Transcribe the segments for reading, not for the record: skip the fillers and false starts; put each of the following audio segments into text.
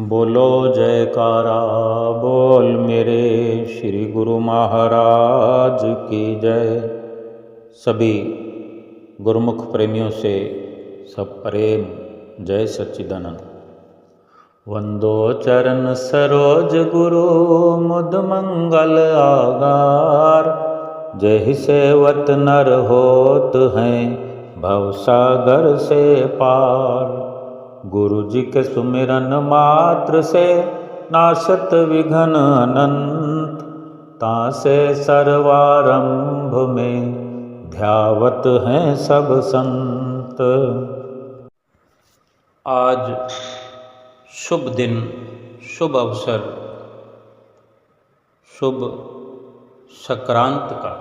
बोलो जयकारा बोल मेरे श्री गुरु महाराज की जय। सभी गुरुमुख प्रेमियों से सब प्रेम जय सच्चिदानंद। वंदो चरण सरोज गुरु मुद मंगल आगार। जय सेवत नर होत हैं भव सागर से पार। गुरु जी के सुमिरन मात्र से नाशत विघ्न अनंत। तासे सर्वारंभ में ध्यावत हैं सब संत। आज शुभ दिन, शुभ अवसर, शुभ संक्रांत का।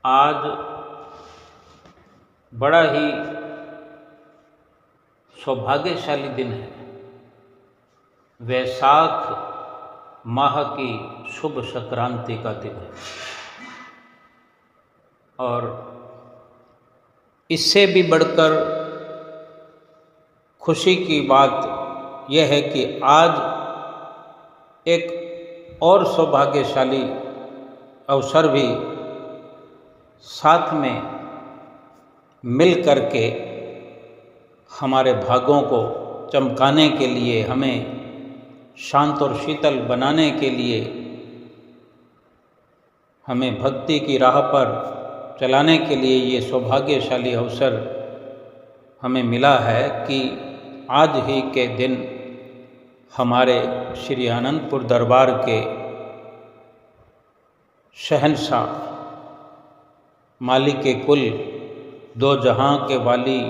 आज बड़ा ही सौभाग्यशाली दिन है। वैशाख माह की शुभ संक्रांति का दिन है और इससे भी बढ़कर खुशी की बात यह है कि आज एक और सौभाग्यशाली अवसर भी साथ में मिल करके हमारे भागों को चमकाने के लिए, हमें शांत और शीतल बनाने के लिए, हमें भक्ति की राह पर चलाने के लिए ये सौभाग्यशाली अवसर हमें मिला है कि आज ही के दिन हमारे श्री आनंदपुर दरबार के शहंशाह, मालिक के कुल, दो जहां के वाली,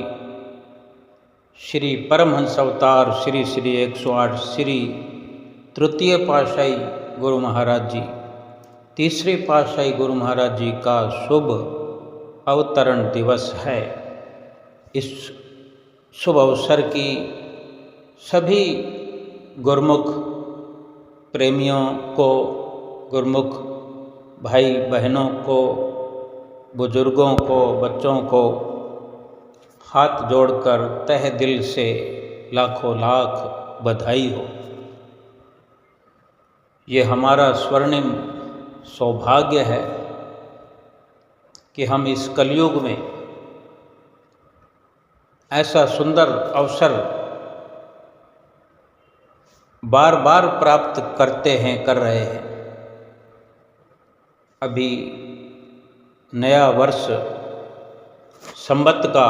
श्री परमहंस अवतार श्री श्री 108 श्री तृतीय पातशाही गुरु महाराज जी, तीसरे पातशाही गुरु महाराज जी का शुभ अवतरण दिवस है। इस शुभ अवसर की सभी गुरुमुख प्रेमियों को, गुरुमुख भाई बहनों को, बुजुर्गों को, बच्चों को हाथ जोड़कर तहे दिल से लाखों लाख बधाई हो। ये हमारा स्वर्णिम सौभाग्य है कि हम इस कलयुग में ऐसा सुंदर अवसर बार बार प्राप्त करते हैं, कर रहे हैं। अभी नया वर्ष संवत का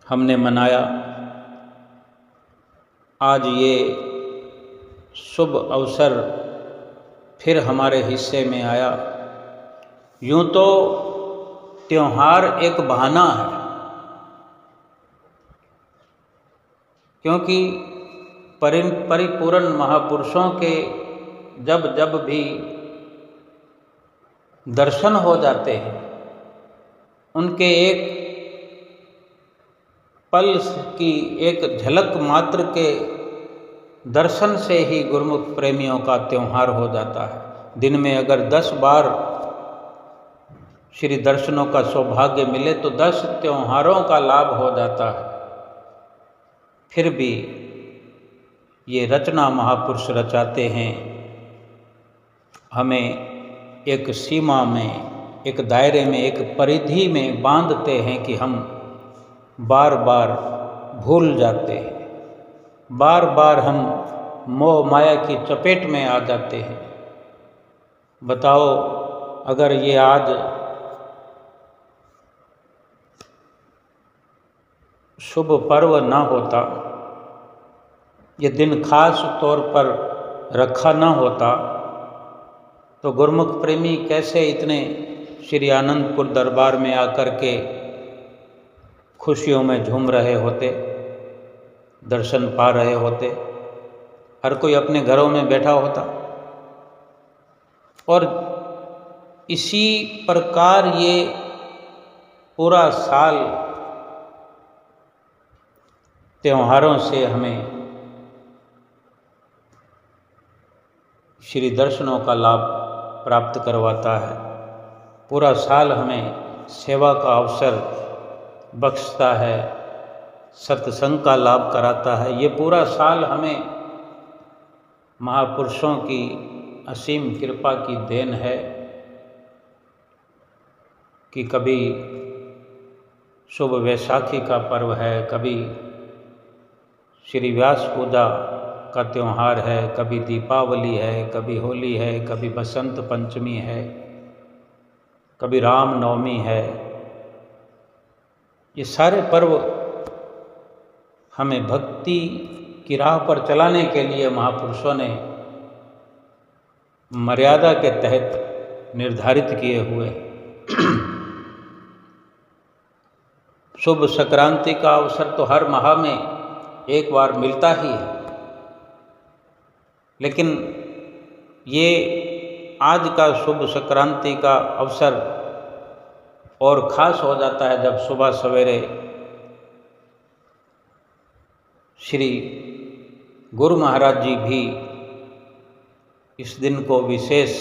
हमने मनाया। आज ये शुभ अवसर फिर हमारे हिस्से में आया। यूं तो त्योहार एक बहाना है, क्योंकि परिपूर्ण महापुरुषों के जब जब भी दर्शन हो जाते हैं, उनके एक पल की एक झलक मात्र के दर्शन से ही गुरुमुख प्रेमियों का त्यौहार हो जाता है। दिन में अगर 10 बार श्री दर्शनों का सौभाग्य मिले तो 10 त्योहारों का लाभ हो जाता है। फिर भी ये रचना महापुरुष रचाते हैं, हमें एक सीमा में, एक दायरे में, एक परिधि में बांधते हैं कि हम बार बार भूल जाते हैं, बार बार हम मोह माया की चपेट में आ जाते हैं। बताओ, अगर ये आज शुभ पर्व ना होता, ये दिन खास तौर पर रखा ना होता, तो गुरुमुख प्रेमी कैसे इतने श्री आनंदपुर दरबार में आकर के खुशियों में झूम रहे होते, दर्शन पा रहे होते। हर कोई अपने घरों में बैठा होता और इसी प्रकार ये पूरा साल त्योहारों से हमें श्री दर्शनों का लाभ प्राप्त करवाता है। पूरा साल हमें सेवा का अवसर बख्शता है, सत्संग का लाभ कराता है। ये पूरा साल हमें महापुरुषों की असीम कृपा की देन है कि कभी शुभ वैसाखी का पर्व है, कभी श्री व्यास पूजा का त्यौहार है, कभी दीपावली है, कभी होली है, कभी बसंत पंचमी है, कभी राम नवमी है। ये सारे पर्व हमें भक्ति की राह पर चलाने के लिए महापुरुषों ने मर्यादा के तहत निर्धारित किए हुए। शुभ संक्रांति का अवसर तो हर माह में एक बार मिलता ही है, लेकिन ये आज का शुभ संक्रांति का अवसर और ख़ास हो जाता है जब सुबह सवेरे श्री गुरु महाराज जी भी इस दिन को विशेष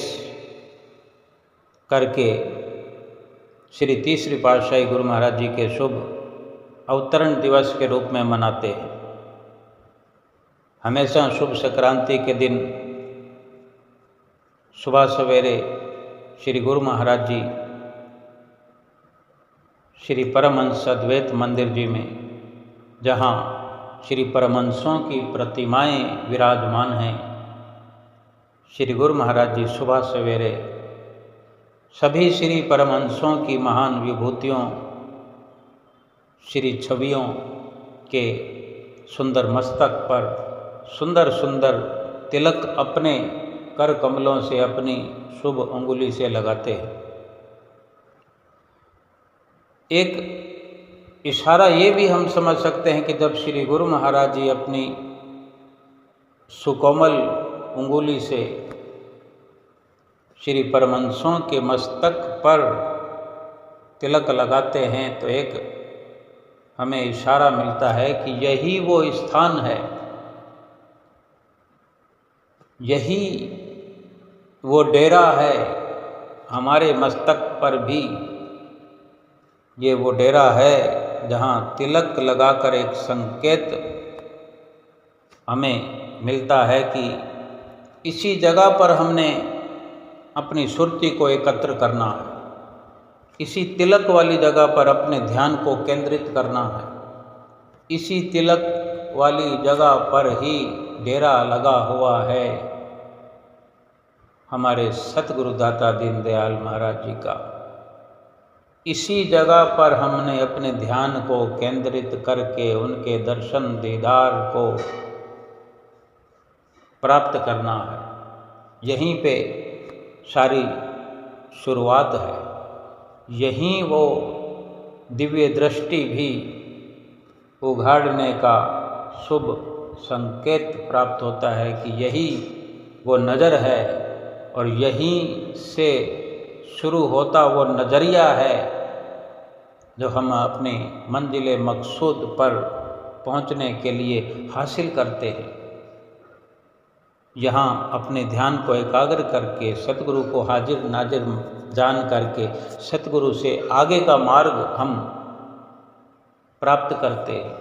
करके श्री तीसरी पातशाही गुरु महाराज जी के शुभ अवतरण दिवस के रूप में मनाते हैं। हमेशा शुभ संक्रांति के दिन सुबह सवेरे श्री गुरु महाराज जी श्री परमहंस अद्वैत मंदिर जी में, जहाँ श्री परमहंसों की प्रतिमाएं विराजमान हैं, श्री गुरु महाराज जी सुबह सवेरे सभी श्री परमहंसों की महान विभूतियों, श्री छवियों के सुंदर मस्तक पर सुंदर सुंदर तिलक अपने कर कमलों से अपनी शुभ अंगुली से लगाते हैं। एक इशारा ये भी हम समझ सकते हैं कि जब श्री गुरु महाराज जी अपनी सुकोमल अंगुली से श्री परमहंसों के मस्तक पर तिलक लगाते हैं तो एक हमें इशारा मिलता है कि यही वो स्थान है, यही वो डेरा है। हमारे मस्तक पर भी ये वो डेरा है जहाँ तिलक लगाकर एक संकेत हमें मिलता है कि इसी जगह पर हमने अपनी सुरती को एकत्र करना है, इसी तिलक वाली जगह पर अपने ध्यान को केंद्रित करना है, इसी तिलक वाली जगह पर ही डेरा लगा हुआ है हमारे सतगुरु दाता दीनदयाल महाराज जी का। इसी जगह पर हमने अपने ध्यान को केंद्रित करके उनके दर्शन दीदार को प्राप्त करना है। यहीं पे सारी शुरुआत है, यहीं वो दिव्य दृष्टि भी उघाड़ने का शुभ संकेत प्राप्त होता है कि यही वो नज़र है और यहीं से शुरू होता वो नज़रिया है जो हम अपने मंजिल मकसूद पर पहुंचने के लिए हासिल करते हैं। यहाँ अपने ध्यान को एकाग्र करके सतगुरु को हाजिर नाजिर जान करके सतगुरु से आगे का मार्ग हम प्राप्त करते हैं।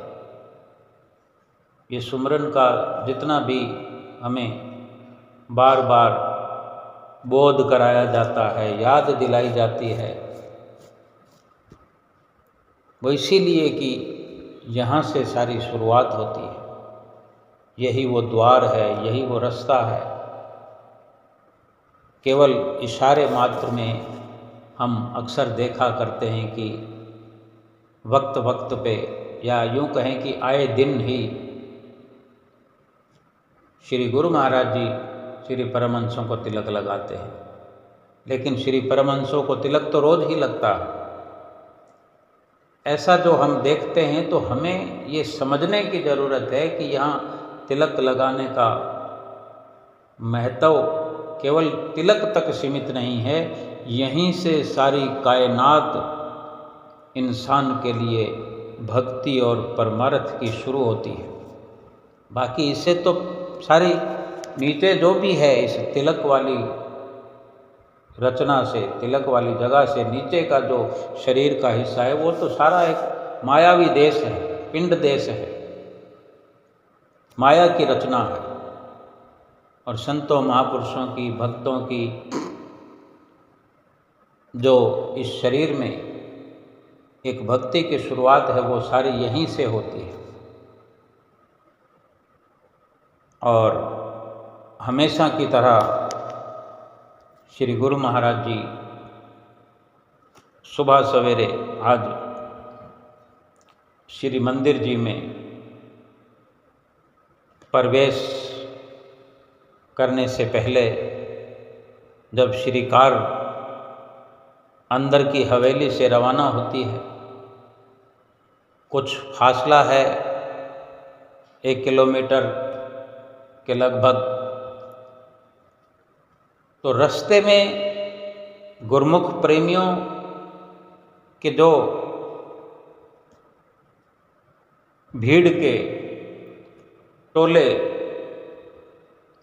ये सुमरन का जितना भी हमें बार बार बोध कराया जाता है, याद दिलाई जाती है, वो इसीलिए कि यहाँ से सारी शुरुआत होती है। यही वो द्वार है, यही वो रास्ता है। केवल इशारे मात्र में हम अक्सर देखा करते हैं कि वक्त वक्त पे या यूँ कहें कि आए दिन ही श्री गुरु महाराज जी श्री परमहंसों को तिलक लगाते हैं, लेकिन श्री परमहंसों को तिलक तो रोज ही लगता है। ऐसा जो हम देखते हैं तो हमें ये समझने की ज़रूरत है कि यहाँ तिलक लगाने का महत्व केवल तिलक तक सीमित नहीं है, यहीं से सारी कायनात इंसान के लिए भक्ति और परमार्थ की शुरू होती है। बाकी इससे तो सारी नीचे जो भी है इस तिलक वाली रचना से, तिलक वाली जगह से नीचे का जो शरीर का हिस्सा है वो तो सारा एक मायावी देश है। पिंड देश है, माया की रचना है। और संतों महापुरुषों की, भक्तों की जो इस शरीर में एक भक्ति की शुरुआत है वो सारी यहीं से होती है। और हमेशा की तरह श्री गुरु महाराज जी सुबह सवेरे आज श्री मंदिर जी में प्रवेश करने से पहले जब श्री कार अंदर की हवेली से रवाना होती है, कुछ फासला है 1 किलोमीटर के लगभग, तो रास्ते में गुरमुख प्रेमियों के जो भीड़ के टोले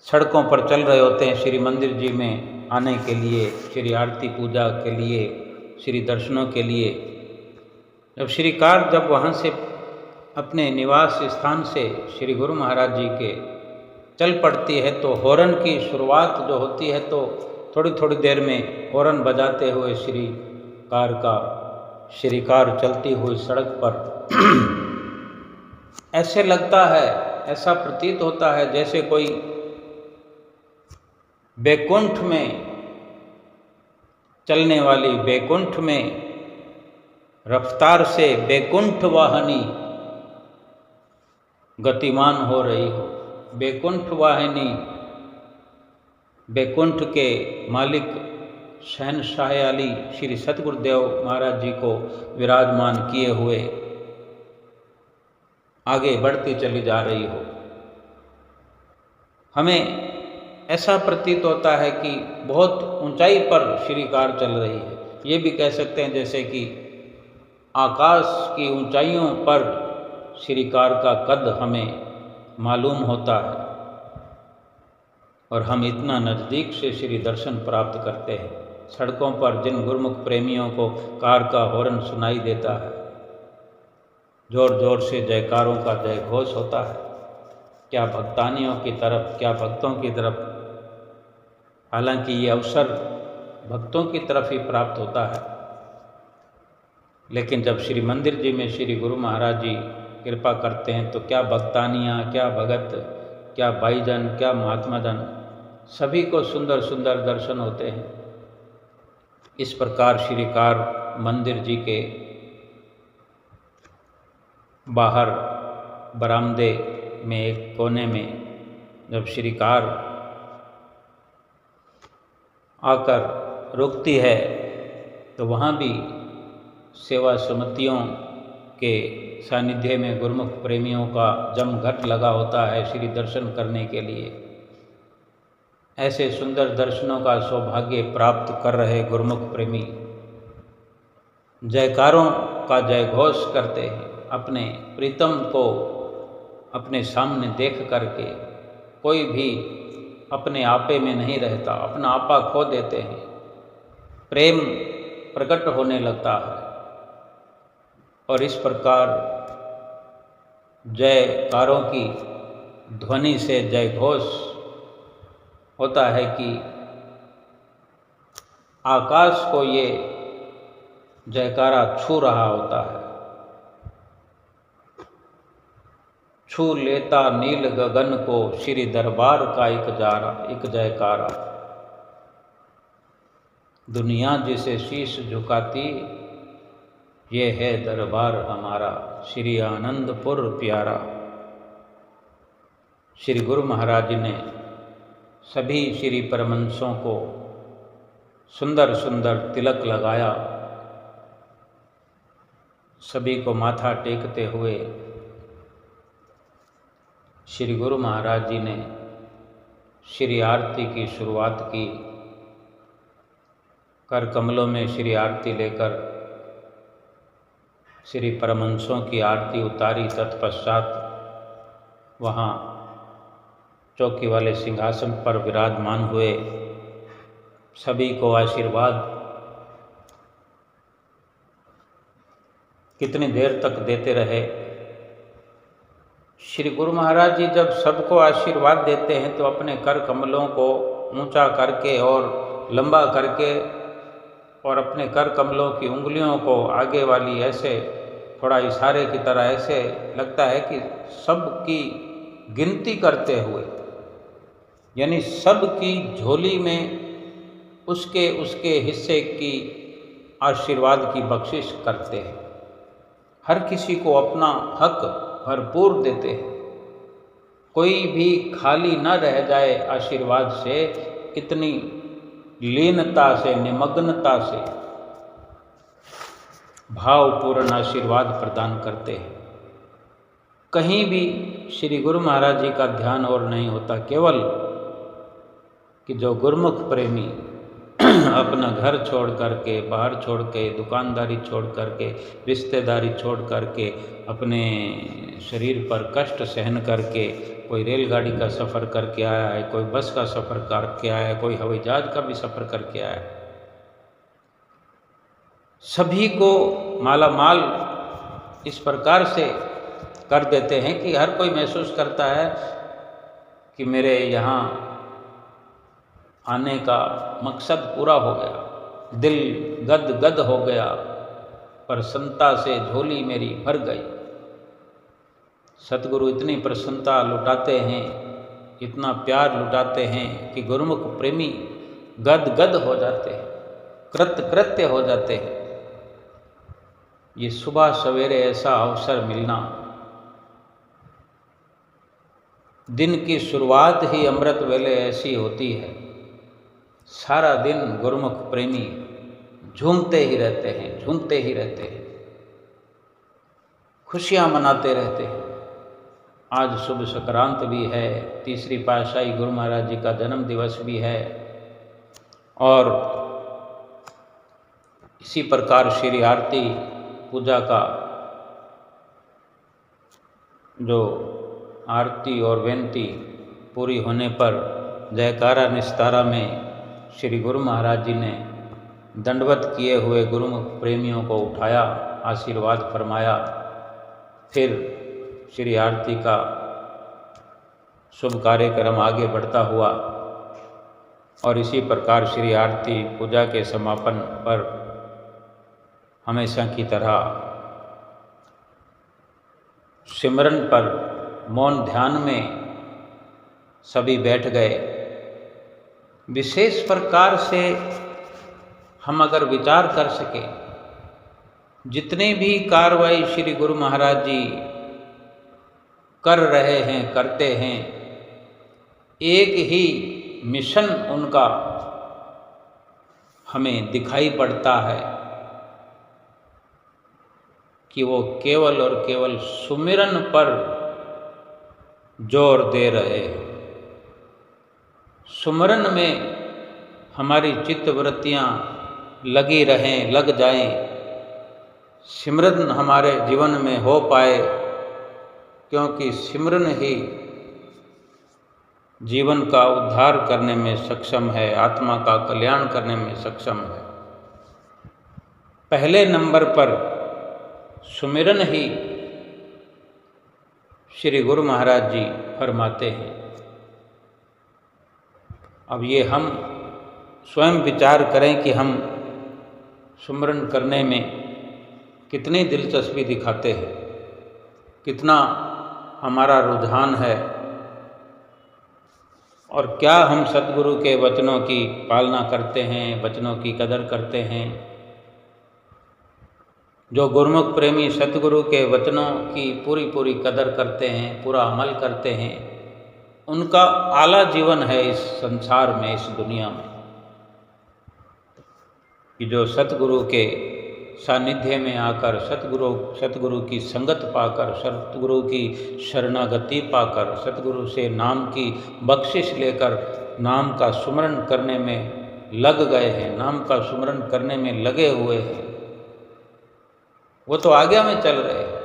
सड़कों पर चल रहे होते हैं श्री मंदिर जी में आने के लिए, श्री आरती पूजा के लिए, श्री दर्शनों के लिए। जब वहाँ से अपने निवास स्थान से श्री गुरु महाराज जी के चल पड़ती है तो हॉर्न की शुरुआत जो होती है, तो थोड़ी थोड़ी देर में हॉर्न बजाते हुए श्री कार चलती हुई सड़क पर ऐसे लगता है, ऐसा प्रतीत होता है जैसे कोई बैकुंठ में चलने वाली, बैकुंठ में रफ्तार से बैकुंठ वाहिनी गतिमान हो रही हो। बैकुंठ वाहिनी बैकुंठ के मालिक शहनशाह आली श्री सतगुरुदेव महाराज जी को विराजमान किए हुए आगे बढ़ती चली जा रही हो। हमें ऐसा प्रतीत होता है कि बहुत ऊंचाई पर श्री कार चल रही है। ये भी कह सकते हैं जैसे कि आकाश की ऊंचाइयों पर श्री कार का कद हमें मालूम होता है और हम इतना नज़दीक से श्री दर्शन प्राप्त करते हैं। सड़कों पर जिन गुरमुख प्रेमियों को कार का हॉर्न सुनाई देता है, जोर जोर से जयकारों का जय घोष होता है, क्या भक्तानियों की तरफ, क्या भक्तों की तरफ। हालांकि ये अवसर भक्तों की तरफ ही प्राप्त होता है, लेकिन जब श्री मंदिर जी में श्री गुरु महाराज जी कृपा करते हैं तो क्या भक्तानियाँ, क्या भगत, क्या भाईजन, क्या महात्मा जन, सभी को सुंदर सुंदर दर्शन होते हैं। इस प्रकार श्री कार मंदिर जी के बाहर बरामदे में एक कोने में जब श्री कार आकर रुकती है तो वहाँ भी सेवा समितियों के सानिध्य में गुरमुख प्रेमियों का जमघट लगा होता है श्री दर्शन करने के लिए। ऐसे सुंदर दर्शनों का सौभाग्य प्राप्त कर रहे गुरमुख प्रेमी जयकारों का जय घोष करते हैं। अपने प्रीतम को अपने सामने देख करके कोई भी अपने आपे में नहीं रहता, अपना आपा खो देते हैं, प्रेम प्रकट होने लगता है। और इस प्रकार जयकारों की ध्वनि से जय घोष होता है कि आकाश को ये जयकारा छू रहा होता है। छू लेता नील गगन को श्री दरबार का एक जयकारा। दुनिया जिसे शीश झुकाती, ये है दरबार हमारा, श्री आनंदपुर प्यारा। श्री गुरु महाराज जी ने सभी श्री परमहंसों को सुंदर सुंदर तिलक लगाया। सभी को माथा टेकते हुए श्री गुरु महाराज जी ने श्री आरती की शुरुआत की। कर कमलों में श्री आरती लेकर श्री परमहंसों की आरती उतारी। तत्पश्चात वहाँ चौकी वाले सिंहासन पर विराजमान हुए, सभी को आशीर्वाद कितनी देर तक देते रहे श्री गुरु महाराज जी जब सबको आशीर्वाद देते हैं तो अपने कर कमलों को ऊंचा करके और लंबा करके और अपने कर कमलों की उंगलियों को आगे वाली ऐसे थोड़ा इशारे की तरह ऐसे लगता है कि सबकी गिनती करते हुए, यानी सबकी झोली में उसके उसके हिस्से की आशीर्वाद की बख्शिश करते हैं। हर किसी को अपना हक भरपूर देते हैं, कोई भी खाली न रह जाए आशीर्वाद से। इतनी लीनता से, निमग्नता से भावपूर्ण आशीर्वाद प्रदान करते हैं। कहीं भी श्री गुरु महाराज जी का ध्यान और नहीं होता, केवल कि जो गुरुमुख प्रेमी अपना घर छोड़ करके, बाहर छोड़ के, दुकानदारी छोड़ करके, रिश्तेदारी छोड़ करके, अपने शरीर पर कष्ट सहन करके, कोई रेलगाड़ी का सफ़र करके आया है, कोई बस का सफ़र करके आया है, कोई हवाई जहाज का भी सफ़र करके आया है, सभी को माला माल इस प्रकार से कर देते हैं कि हर कोई महसूस करता है कि मेरे यहाँ आने का मकसद पूरा हो गया, दिल गद गद हो गया, प्रसन्नता से झोली मेरी भर गई। सतगुरु इतनी प्रसन्नता लुटाते हैं, इतना प्यार लुटाते हैं कि गुरुमुख प्रेमी गद गद हो जाते हैं, कृत्य कृत्य हो जाते हैं। ये सुबह सवेरे ऐसा अवसर मिलना, दिन की शुरुआत ही अमृत वेले ऐसी होती है, सारा दिन गुरुमुख प्रेमी झूमते ही रहते हैं, झूमते ही रहते हैं, खुशियाँ मनाते रहते हैं। आज शुभ संक्रांत भी है, तीसरी पातशाही गुरु महाराज जी का जन्म दिवस भी है, और इसी प्रकार श्री आरती पूजा का जो आरती और बेनती पूरी होने पर जयकारा निस्तारा में श्री गुरु महाराज जी ने दंडवत किए हुए गुरुमुख प्रेमियों को उठाया, आशीर्वाद फरमाया। फिर श्री आरती का शुभ कार्यक्रम आगे बढ़ता हुआ और इसी प्रकार श्री आरती पूजा के समापन पर हमेशा की तरह सिमरन पर मौन ध्यान में सभी बैठ गए। विशेष प्रकार से हम अगर विचार कर सके, जितने भी कार्रवाई श्री गुरु महाराज जी कर रहे हैं, करते हैं, एक ही मिशन उनका हमें दिखाई पड़ता है कि वो केवल और केवल सुमिरन पर जोर दे रहे हैं। सुमिरन में हमारी चित्तवृत्तियाँ लगी रहें, लग जाएं, सिमरन हमारे जीवन में हो पाए, क्योंकि सिमरन ही जीवन का उद्धार करने में सक्षम है, आत्मा का कल्याण करने में सक्षम है। पहले नंबर पर सुमिरन ही श्री गुरु महाराज जी फरमाते हैं। अब ये हम स्वयं विचार करें कि हम सुमिरन करने में कितनी दिलचस्पी दिखाते हैं, कितना हमारा रुझान है, और क्या हम सतगुरु के वचनों की पालना करते हैं, वचनों की कदर करते हैं। जो गुरुमुख प्रेमी सतगुरु के वचनों की पूरी पूरी कदर करते हैं, पूरा अमल करते हैं, उनका आला जीवन है इस संसार में, इस दुनिया में, कि जो सतगुरु के सानिध्य में आकर, सतगुरु की संगत पाकर, सतगुरु की शरणागति पाकर, सतगुरु से नाम की बख्शिश लेकर नाम का सुमरन करने में लग गए हैं, नाम का सुमरन करने में लगे हुए हैं, वो तो आज्ञा में चल रहे हैं।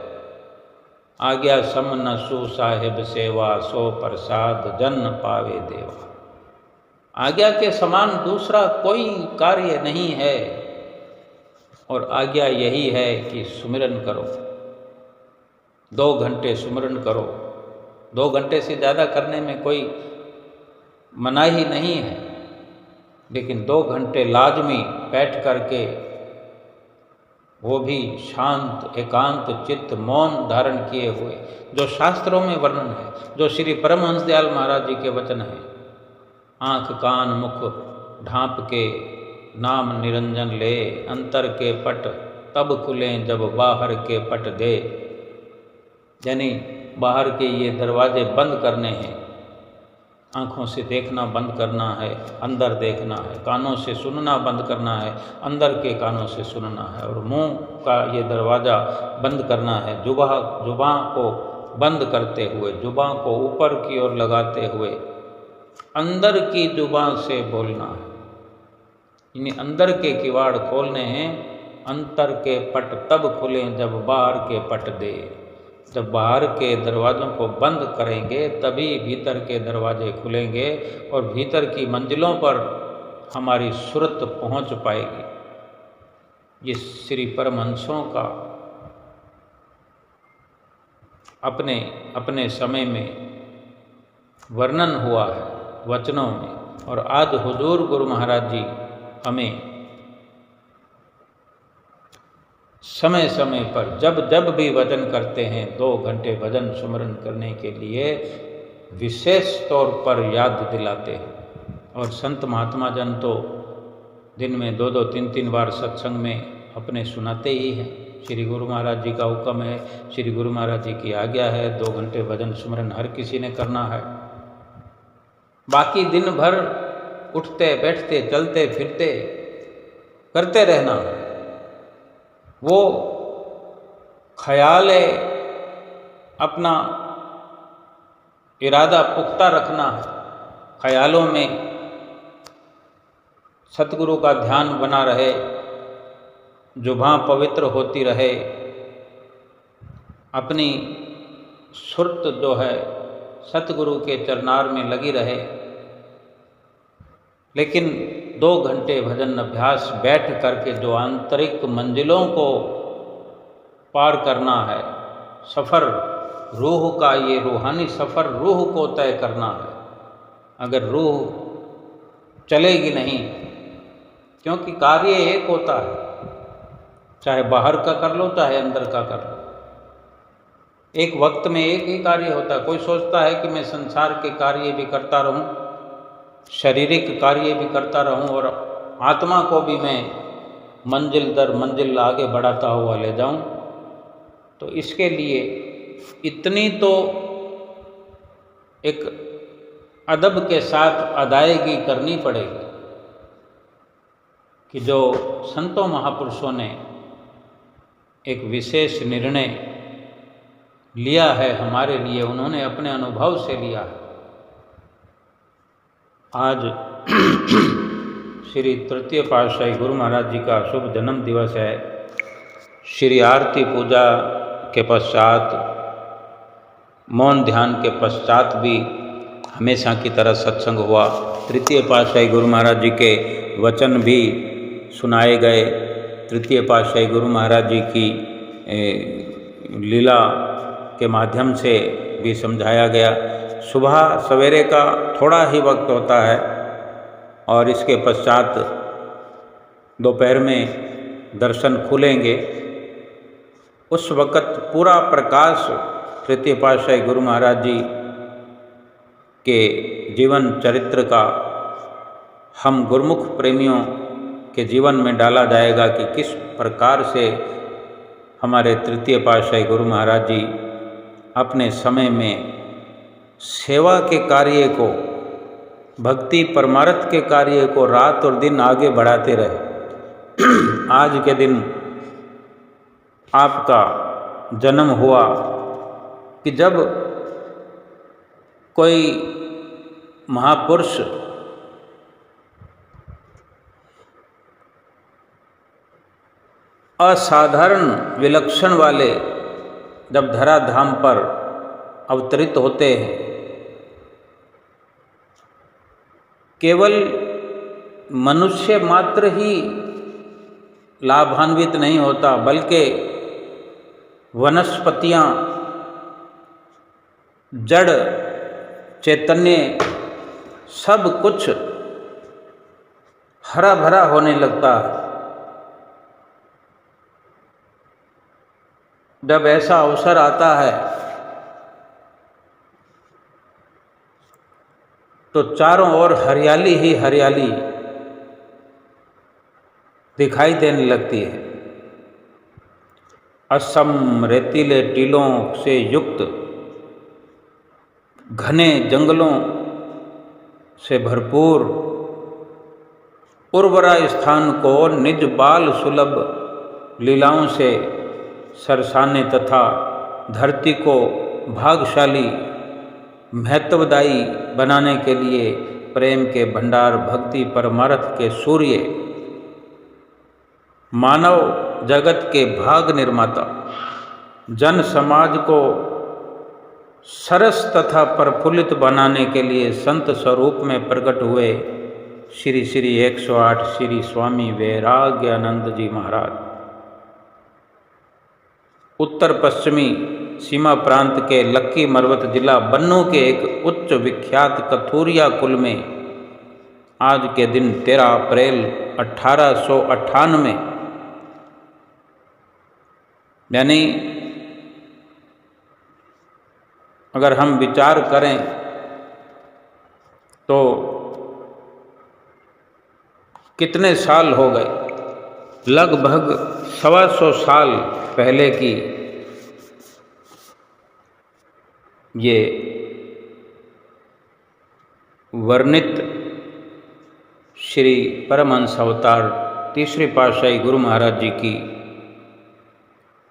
आज्ञा सम न सु साहिब सेवा, सो प्रसाद जन पावे देवा। आज्ञा के समान दूसरा कोई कार्य नहीं है, और आज्ञा यही है कि सुमिरन करो, 2 घंटे सुमिरन करो, 2 घंटे से ज़्यादा करने में कोई मनाही नहीं है, लेकिन 2 घंटे लाजमी बैठ करके, वो भी शांत एकांत चित्त मौन धारण किए हुए, जो शास्त्रों में वर्णन है, जो श्री परमहंस दयाल महाराज जी के वचन हैं। आँख कान मुख ढांप के नाम निरंजन ले, अंतर के पट तब खुलें जब बाहर के पट दे। यानी बाहर के ये दरवाजे बंद करने हैं, आँखों से देखना बंद करना है, अंदर देखना है, कानों से सुनना बंद करना है, अंदर के कानों से सुनना है, और मुंह का ये दरवाज़ा बंद करना है। जुबां को बंद करते हुए, जुबां को ऊपर की ओर लगाते हुए अंदर की जुबां से बोलना है। इन्हीं अंदर के किवाड़ खोलने हैं। अंतर के पट तब खुलें जब बाहर के पट दे। जब बाहर के दरवाज़ों को बंद करेंगे तभी भीतर के दरवाजे खुलेंगे और भीतर की मंजिलों पर हमारी सुरत पहुंच पाएगी। ये श्री परमहंसों का अपने अपने समय में वर्णन हुआ है वचनों में, और आज हुजूर गुरु महाराज जी हमें समय समय पर जब जब भी भजन करते हैं 2 घंटे भजन सुमरन करने के लिए विशेष तौर पर याद दिलाते हैं। और संत महात्मा जन तो दिन में 2-2 3-3 बार सत्संग में अपने सुनाते ही हैं। श्री गुरु महाराज जी का हुक्म है, श्री गुरु महाराज जी की आज्ञा है, 2 घंटे भजन सुमरन हर किसी ने करना है। बाकी दिन भर उठते बैठते चलते फिरते करते रहना है। वो ख्याल है, अपना इरादा पुख्ता रखना है, ख्यालों में सतगुरु का ध्यान बना रहे, जुबां पवित्र होती रहे, अपनी सुरत जो है सतगुरु के चरनार में लगी रहे। लेकिन 2 घंटे भजन अभ्यास बैठ करके जो आंतरिक मंजिलों को पार करना है, सफ़र रूह का, ये रूहानी सफ़र रूह को तय करना है। अगर रूह चलेगी नहीं, क्योंकि कार्य एक होता है, चाहे बाहर का कर लो चाहे अंदर का कर लो, एक वक्त में एक ही कार्य होता है। कोई सोचता है कि मैं संसार के कार्य भी करता रहूं, शारीरिक कार्य भी करता रहूं और आत्मा को भी मैं मंजिल दर मंजिल आगे बढ़ाता हुआ ले जाऊं, तो इसके लिए इतनी तो एक अदब के साथ अदायगी करनी पड़ेगी कि जो संतों महापुरुषों ने एक विशेष निर्णय लिया है हमारे लिए, उन्होंने अपने अनुभव से लिया है। आज श्री तृतीय पातशाही गुरु महाराज जी का शुभ जन्म दिवस है। श्री आरती पूजा के पश्चात, मौन ध्यान के पश्चात भी हमेशा की तरह सत्संग हुआ। तृतीय पातशाही गुरु महाराज जी के वचन भी सुनाए गए। तृतीय पातशाही गुरु महाराज जी की लीला के माध्यम से भी समझाया गया। सुबह सवेरे का थोड़ा ही वक्त होता है और इसके पश्चात दोपहर में दर्शन खुलेंगे। उस वक़्त पूरा प्रकाश तृतीय पातशाही गुरु महाराज जी के जीवन चरित्र का हम गुरुमुख प्रेमियों के जीवन में डाला जाएगा कि किस प्रकार से हमारे तृतीय पातशाही गुरु महाराज जी अपने समय में सेवा के कार्य को, भक्ति परमार्थ के कार्य को रात और दिन आगे बढ़ाते रहे। आज के दिन आपका जन्म हुआ कि जब कोई महापुरुष असाधारण विलक्षण वाले जब धराधाम पर अवतरित होते हैं, केवल मनुष्य मात्र ही लाभान्वित नहीं होता, बल्कि वनस्पतियाँ, जड़ चैतन्य सब कुछ हरा भरा होने लगता है। जब ऐसा अवसर आता है तो चारों ओर हरियाली ही हरियाली दिखाई देने लगती है। असम रेतीले टीलों से युक्त घने जंगलों से भरपूर उर्वरा स्थान को निज बाल सुलभ लीलाओं से सरसाने तथा धरती को भाग्यशाली महत्वदायी बनाने के लिए प्रेम के भंडार भक्ति परमार्थ के सूर्य मानव जगत के भाग निर्माता जन समाज को सरस तथा प्रफुल्लित बनाने के लिए संत स्वरूप में प्रकट हुए श्री श्री 108 श्री स्वामी वैराग्यानंद जी महाराज उत्तर पश्चिमी सीमा प्रांत के लक्की मरवत जिला बन्नू के एक उच्च विख्यात कथूरिया कुल में आज के दिन 13 अप्रैल 1898 यानी अगर हम विचार करें तो कितने साल हो गए, लगभग 125 साल पहले की ये वर्णित श्री परमहंस अवतार तीसरी पातशाही गुरु महाराज जी की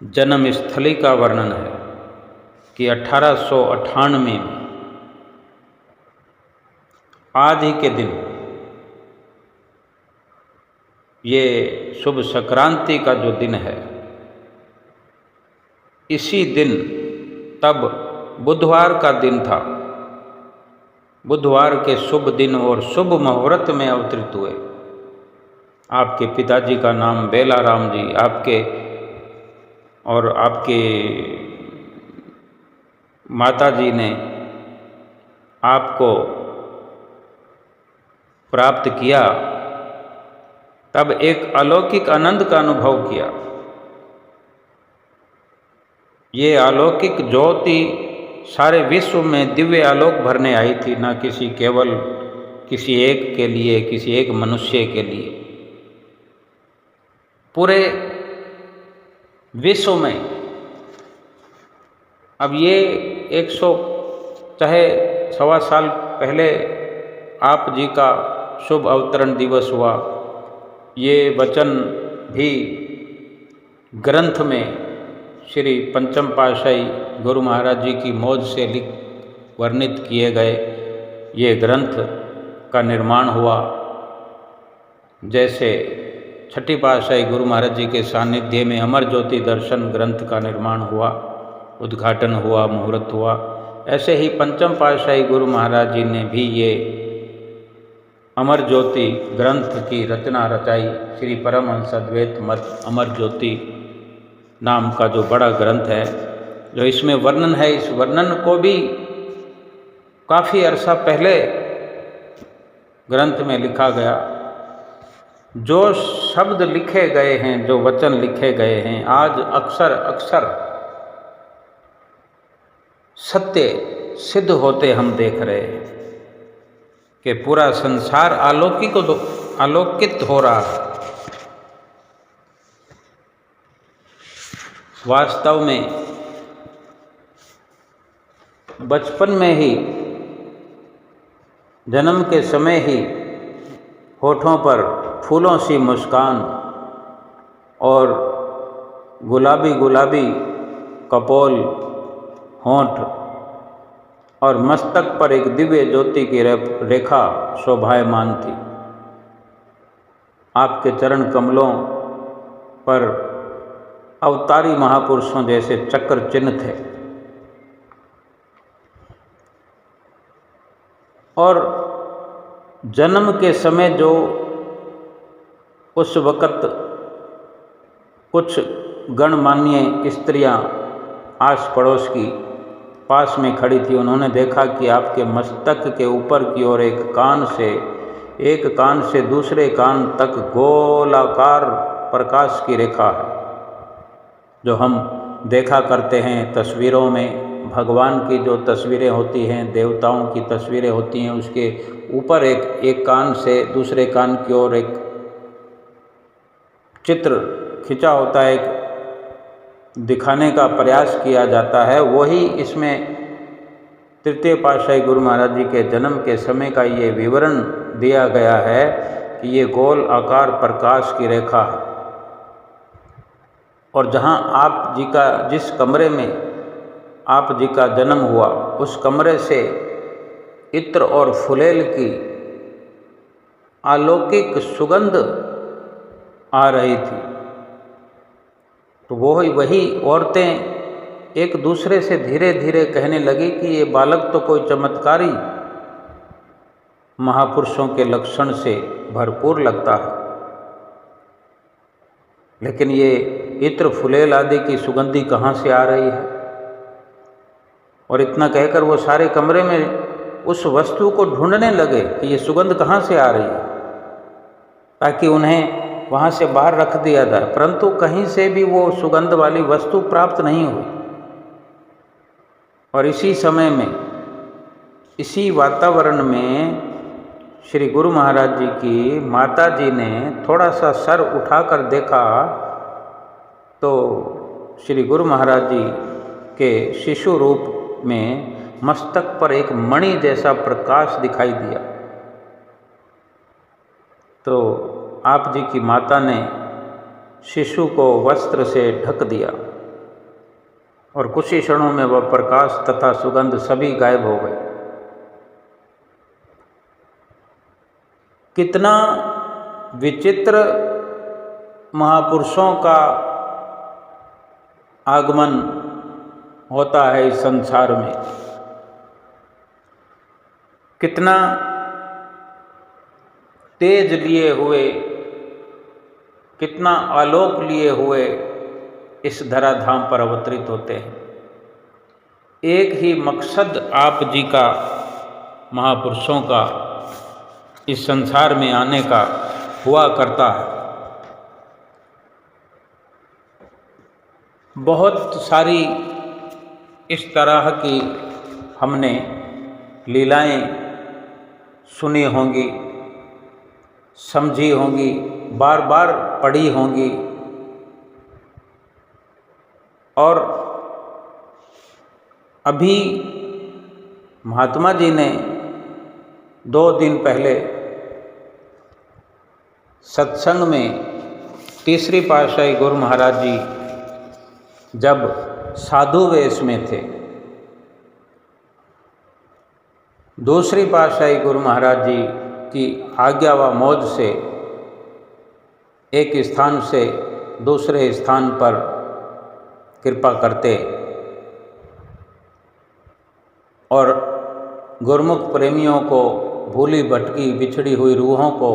जन्म स्थली का वर्णन है कि 1898 में आज ही के दिन ये शुभ संक्रांति का जो दिन है, इसी दिन तब बुधवार का दिन था। बुधवार के शुभ दिन और शुभ मुहूर्त में अवतरित हुए। आपके पिताजी का नाम बेलाराम जी, आपके और आपके माताजी ने आपको प्राप्त किया, तब एक अलौकिक आनंद का अनुभव किया। ये अलौकिक ज्योति सारे विश्व में दिव्य आलोक भरने आई थी, ना किसी केवल किसी एक के लिए, किसी एक मनुष्य के लिए। पूरे विश्व में अब ये 100 चाहे 1.25 साल पहले आप जी का शुभ अवतरण दिवस हुआ, ये वचन भी ग्रंथ में श्री पंचम पातशाही गुरु महाराज जी की मौज से वर्णित किए गए ये ग्रंथ का निर्माण हुआ। जैसे छठी पातशाही गुरु महाराज जी के सानिध्य में अमर ज्योति दर्शन ग्रंथ का निर्माण हुआ, उद्घाटन हुआ, मुहूर्त हुआ, ऐसे ही पंचम पातशाही गुरु महाराज जी ने भी ये अमर ज्योति ग्रंथ की रचना रचाई। श्री परमहंस अद्वैत मत अमर ज्योति नाम का जो बड़ा ग्रंथ है, जो इसमें वर्णन है, इस वर्णन को भी काफ़ी अरसा पहले ग्रंथ में लिखा गया। जो शब्द लिखे गए हैं, जो वचन लिखे गए हैं, आज अक्सर अक्सर सत्य सिद्ध होते हम देख रहे हैं कि पूरा संसार आलोकित हो रहा है। वास्तव में बचपन में ही, जन्म के समय ही होठों पर फूलों सी मुस्कान और गुलाबी गुलाबी कपोल होंठ और मस्तक पर एक दिव्य ज्योति की रेखा शोभायमान थी। आपके चरण कमलों पर अवतारी महापुरुषों जैसे चक्र चिन्ह थे और जन्म के समय जो उस वक़्त कुछ गणमान्य स्त्रियां आस पड़ोस की पास में खड़ी थी, उन्होंने देखा कि आपके मस्तक के ऊपर की ओर एक कान से दूसरे कान तक गोलाकार प्रकाश की रेखा है। जो हम देखा करते हैं तस्वीरों में, भगवान की जो तस्वीरें होती हैं, देवताओं की तस्वीरें होती हैं, उसके ऊपर एक कान से दूसरे कान की ओर एक चित्र खिंचा होता है, एक दिखाने का प्रयास किया जाता है। वही इसमें तृतीय पातशाही गुरु महाराज जी के जन्म के समय का ये विवरण दिया गया है कि ये गोल आकार प्रकाश की रेखा है। और जहाँ आप जी का, जिस कमरे में आप जी का जन्म हुआ, उस कमरे से इत्र और फुलेल की अलौकिक सुगंध आ रही थी। तो वही औरतें एक दूसरे से धीरे धीरे कहने लगी कि ये बालक तो कोई चमत्कारी महापुरुषों के लक्षण से भरपूर लगता है, लेकिन ये इत्र फुलेल आदि की सुगंधी कहाँ से आ रही है। और इतना कहकर वो सारे कमरे में उस वस्तु को ढूंढने लगे कि ये सुगंध कहाँ से आ रही है, ताकि उन्हें वहाँ से बाहर रख दिया जाए। परंतु कहीं से भी वो सुगंध वाली वस्तु प्राप्त नहीं हुई। और इसी समय में, इसी वातावरण में श्री गुरु महाराज जी की माता जी ने थोड़ा सा सर उठाकर देखा तो श्री गुरु महाराज जी के शिशु रूप में मस्तक पर एक मणि जैसा प्रकाश दिखाई दिया। तो आप जी की माता ने शिशु को वस्त्र से ढक दिया और कुछ ही क्षणों में वह प्रकाश तथा सुगंध सभी गायब हो गए। कितना विचित्र महापुरुषों का आगमन होता है इस संसार में, कितना तेज लिए हुए, कितना आलोक लिए हुए इस धराधाम पर अवतरित होते हैं। एक ही मकसद आप जी का, महापुरुषों का इस संसार में आने का हुआ करता है। बहुत सारी इस तरह की हमने लीलाएं सुनी होंगी, समझी होंगी, बार बार पढ़ी होंगी। और अभी महात्मा जी ने 2 दिन पहले सत्संग में तीसरी पातशाही गुरु महाराज जी जब साधु वेश में थे, दूसरी पातशाही गुरु महाराज जी की आज्ञा व मौज से एक स्थान से दूसरे स्थान पर कृपा करते और गुरुमुख प्रेमियों को, भूली भटकी बिछड़ी हुई रूहों को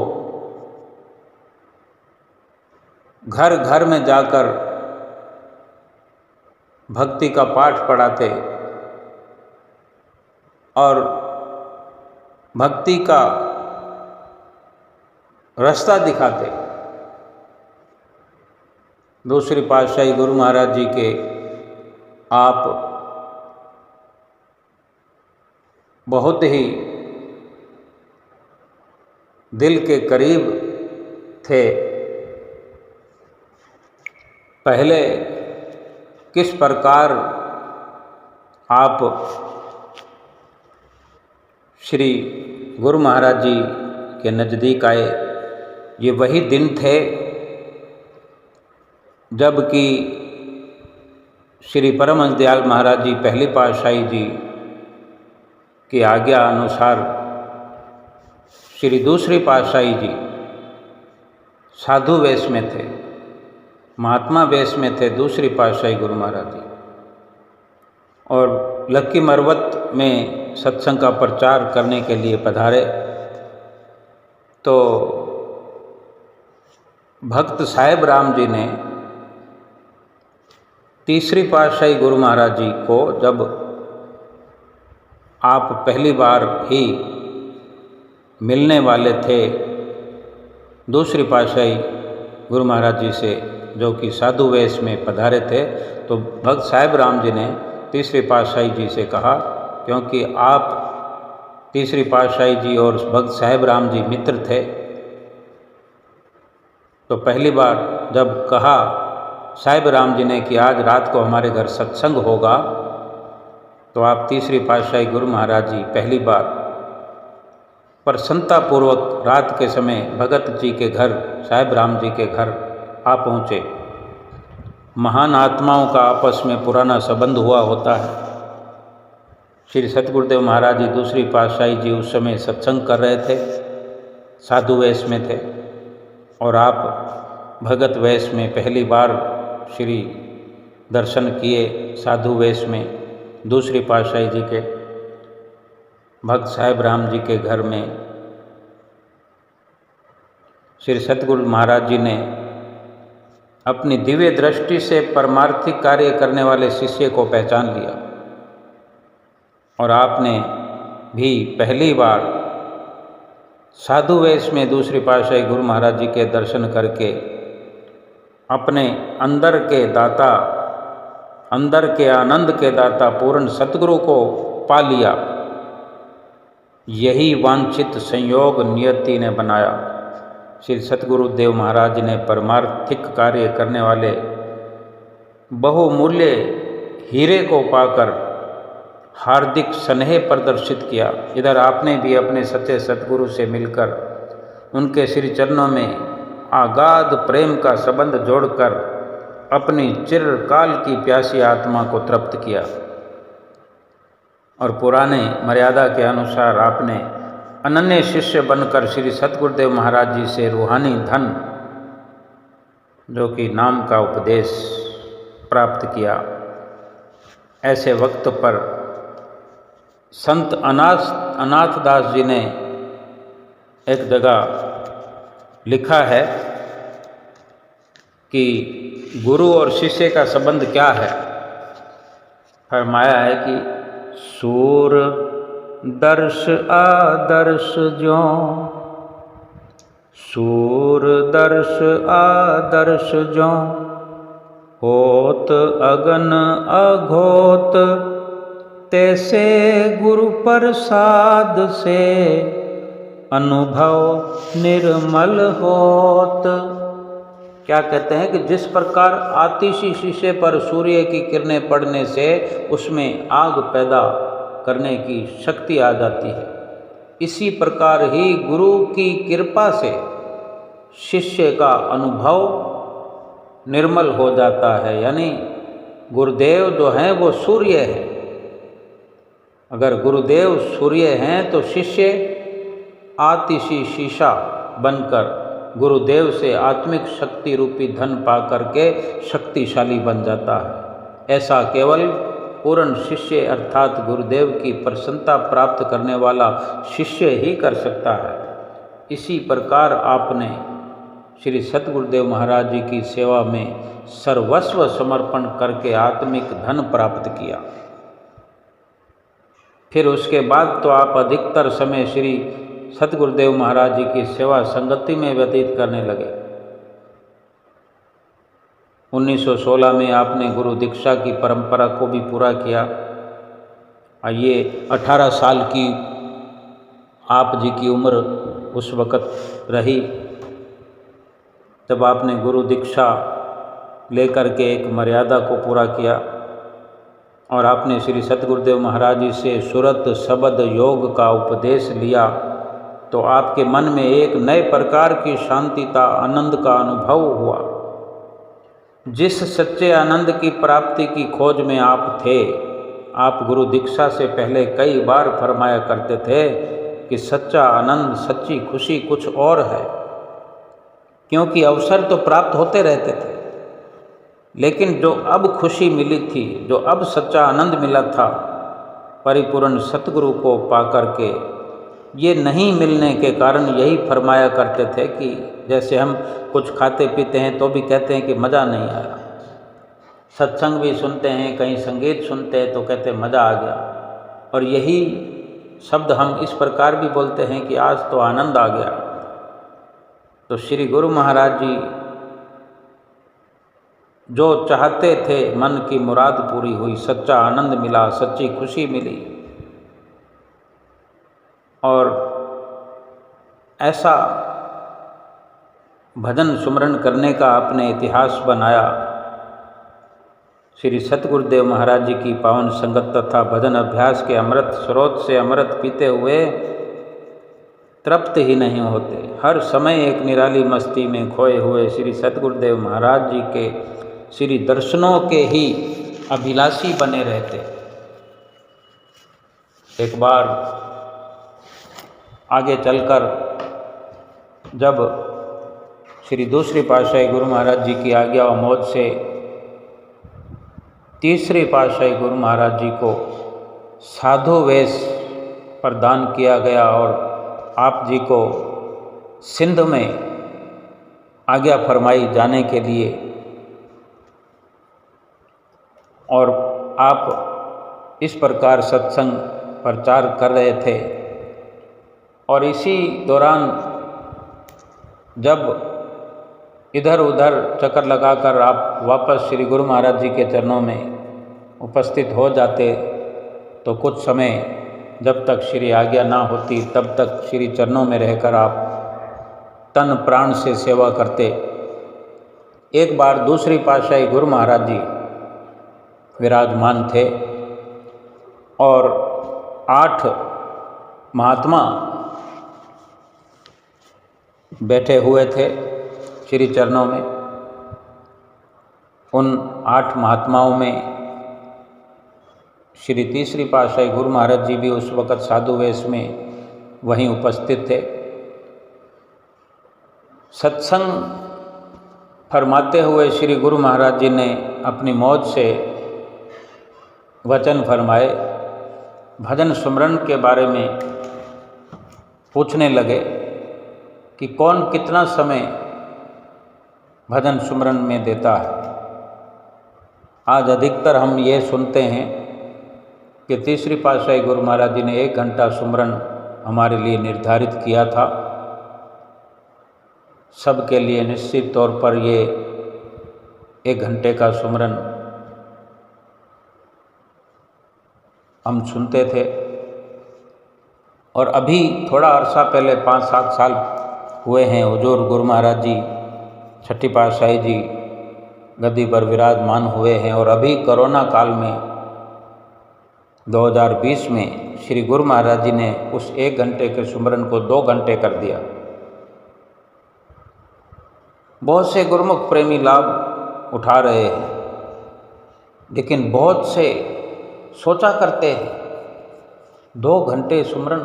घर घर में जाकर भक्ति का पाठ पढ़ाते और भक्ति का रास्ता दिखाते। दूसरी पातशाही गुरु महाराज जी के आप बहुत ही दिल के करीब थे। पहले किस प्रकार आप श्री गुरु महाराज जी के नज़दीक आए, ये वही दिन थे जबकि श्री परमहंस दयाल महाराज जी पहली पातशाही जी की आज्ञा अनुसार श्री दूसरी पातशाही जी साधु वेश में थे, महात्मा वेश में थे दूसरी पातशाही गुरु महाराज जी, और लक्की मरवत में सत्संग का प्रचार करने के लिए पधारे। तो भक्त साहेब राम जी ने तीसरी पातशाही गुरु महाराज जी को जब आप पहली बार ही मिलने वाले थे दूसरी पातशाही गुरु महाराज जी से, जो कि साधु वेश में पधारे थे। तो भक्त साहिब राम जी ने तीसरी पातशाही जी से कहा, क्योंकि आप तीसरी पातशाही जी और भक्त साहिब राम जी मित्र थे, तो पहली बार जब कहा साहिब राम जी ने कि आज रात को हमारे घर सत्संग होगा, तो आप तीसरी पातशाही गुरु महाराज जी पहली बार प्रसन्नतापूर्वक रात के समय भगत जी के घर, साहिब राम जी के घर आ पहुँचे। महान आत्माओं का आपस में पुराना संबंध हुआ होता है। श्री सतगुरुदेव महाराज जी दूसरी पातशाही जी उस समय सत्संग कर रहे थे, साधु वेश में थे, और आप भगत वेश में पहली बार श्री दर्शन किए साधु वेश में दूसरी पातशाही जी के भक्त साहिब राम जी के घर में। श्री सतगुरु महाराज जी ने अपनी दिव्य दृष्टि से परमार्थिक कार्य करने वाले शिष्य को पहचान लिया, और आपने भी पहली बार साधु वेश में दूसरी पातशाही गुरु महाराज जी के दर्शन करके अपने अंदर के दाता, अंदर के आनंद के दाता पूर्ण सतगुरु को पा लिया। यही वांछित संयोग नियति ने बनाया। श्री सतगुरुदेव महाराज ने परमार्थिक कार्य करने वाले बहुमूल्य हीरे को पाकर हार्दिक स्नेह प्रदर्शित किया। इधर आपने भी अपने सच्चे सतगुरु से मिलकर उनके श्री चरणों में आगाध प्रेम का संबंध जोड़कर अपनी चिरकाल की प्यासी आत्मा को तृप्त किया, और पुराने मर्यादा के अनुसार आपने अनन्य शिष्य बनकर श्री सतगुरुदेव महाराज जी से रूहानी धन, जो कि नाम का उपदेश, प्राप्त किया। ऐसे वक्त पर संत अनाथदास जी ने एक जगह लिखा है कि गुरु और शिष्य का संबंध क्या है। फरमाया है कि सूर दर्श आदर्श ज्यों, सूर दर्श आदर्श ज्यों, होत अगन अघोत, तैसे गुरु प्रसाद से अनुभव निर्मल होत। क्या कहते हैं कि जिस प्रकार आतिशी शीशे पर सूर्य की किरणें पड़ने से उसमें आग पैदा करने की शक्ति आ जाती है, इसी प्रकार ही गुरु की कृपा से शिष्य का अनुभव निर्मल हो जाता है। यानी गुरुदेव जो हैं वो सूर्य है। अगर गुरुदेव सूर्य हैं तो शिष्य आतिशी शीशा बनकर गुरुदेव से आत्मिक शक्ति रूपी धन पा करके शक्तिशाली बन जाता है। ऐसा केवल पूर्ण शिष्य अर्थात गुरुदेव की प्रसन्नता प्राप्त करने वाला शिष्य ही कर सकता है। इसी प्रकार आपने श्री सतगुरुदेव महाराज जी की सेवा में सर्वस्व समर्पण करके आत्मिक धन प्राप्त किया। फिर उसके बाद तो आप अधिकतर समय श्री सतगुरुदेव महाराज जी की सेवा संगति में व्यतीत करने लगे। 1916 में आपने गुरु दीक्षा की परंपरा को भी पूरा किया। ये 18 साल की आप जी की उम्र उस वक़्त रही जब आपने गुरु दीक्षा लेकर के एक मर्यादा को पूरा किया, और आपने श्री सतगुरुदेव महाराज जी से सुरत शब्द योग का उपदेश लिया। तो आपके मन में एक नए प्रकार की शांतिता, आनंद का अनुभव हुआ। जिस सच्चे आनंद की प्राप्ति की खोज में आप थे, आप गुरु दीक्षा से पहले कई बार फरमाया करते थे कि सच्चा आनंद, सच्ची खुशी कुछ और है। क्योंकि अवसर तो प्राप्त होते रहते थे, लेकिन जो अब खुशी मिली थी, जो अब सच्चा आनंद मिला था, परिपूर्ण सतगुरु को पाकर के, ये नहीं मिलने के कारण यही फरमाया करते थे कि जैसे हम कुछ खाते पीते हैं तो भी कहते हैं कि मज़ा नहीं आया, सत्संग भी सुनते हैं, कहीं संगीत सुनते हैं तो कहते हैं मज़ा आ गया। और यही शब्द हम इस प्रकार भी बोलते हैं कि आज तो आनंद आ गया। तो श्री गुरु महाराज जी जो चाहते थे, मन की मुराद पूरी हुई, सच्चा आनंद मिला, सच्ची खुशी मिली। और ऐसा भजन सुमरन करने का अपने इतिहास बनाया। श्री सतगुरुदेव महाराज जी की पावन संगत तथा भजन अभ्यास के अमृत स्रोत से अमृत पीते हुए तृप्त ही नहीं होते। हर समय एक निराली मस्ती में खोए हुए श्री सतगुरुदेव महाराज जी के श्री दर्शनों के ही अभिलाषी बने रहते। एक बार आगे चलकर जब श्री दूसरी पातशाही गुरु महाराज जी की आज्ञा व मौज से तीसरी पातशाही गुरु महाराज जी को साधु वेश प्रदान किया गया और आप जी को सिंध में आज्ञा फरमाई जाने के लिए। और आप इस प्रकार सत्संग प्रचार कर रहे थे। और इसी दौरान जब इधर उधर चक्कर लगाकर आप वापस श्री गुरु महाराज जी के चरणों में उपस्थित हो जाते, तो कुछ समय जब तक श्री आज्ञा ना होती तब तक श्री चरणों में रहकर आप तन प्राण से सेवा करते। एक बार दूसरी पातशाही गुरु महाराज जी विराजमान थे और 8 महात्मा बैठे हुए थे श्री चरणों में। उन 8 महात्माओं में श्री तीसरी पातशाही गुरु महाराज जी भी उस वक़्त साधु वेश में वहीं उपस्थित थे। सत्संग फरमाते हुए श्री गुरु महाराज जी ने अपनी मौज से वचन फरमाए। भजन सुमरन के बारे में पूछने लगे कि कौन कितना समय भजन सुमरन में देता है। आज अधिकतर हम ये सुनते हैं कि तीसरी पातशाही गुरु महाराज जी ने 1 घंटा सुमरन हमारे लिए निर्धारित किया था। सबके लिए निश्चित तौर पर ये 1 घंटे का सुमरन हम सुनते थे। और अभी थोड़ा अरसा पहले 5-7 साल हुए हैं हुजूर गुरु महाराज जी छठी पातशाही जी गद्दी पर विराजमान हुए हैं। और अभी कोरोना काल में 2020 में श्री गुरु महाराज जी ने उस 1 घंटे के सुमरन को 2 घंटे कर दिया। बहुत से गुरुमुख प्रेमी लाभ उठा रहे हैं, लेकिन बहुत से सोचा करते हैं 2 घंटे सुमरन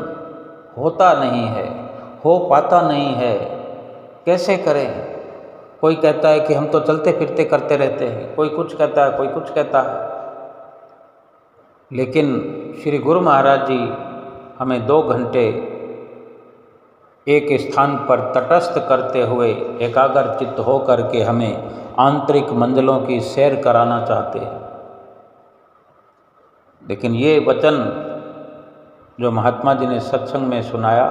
होता नहीं है, हो पाता नहीं है, कैसे करें। कोई कहता है कि हम तो चलते फिरते करते रहते हैं, कोई कुछ कहता है, कोई कुछ कहता है। लेकिन श्री गुरु महाराज जी हमें 2 घंटे एक स्थान पर तटस्थ करते हुए एकाग्र चित्त हो करके हमें आंतरिक मंजिलों की सैर कराना चाहते हैं। लेकिन ये वचन जो महात्मा जी ने सत्संग में सुनाया,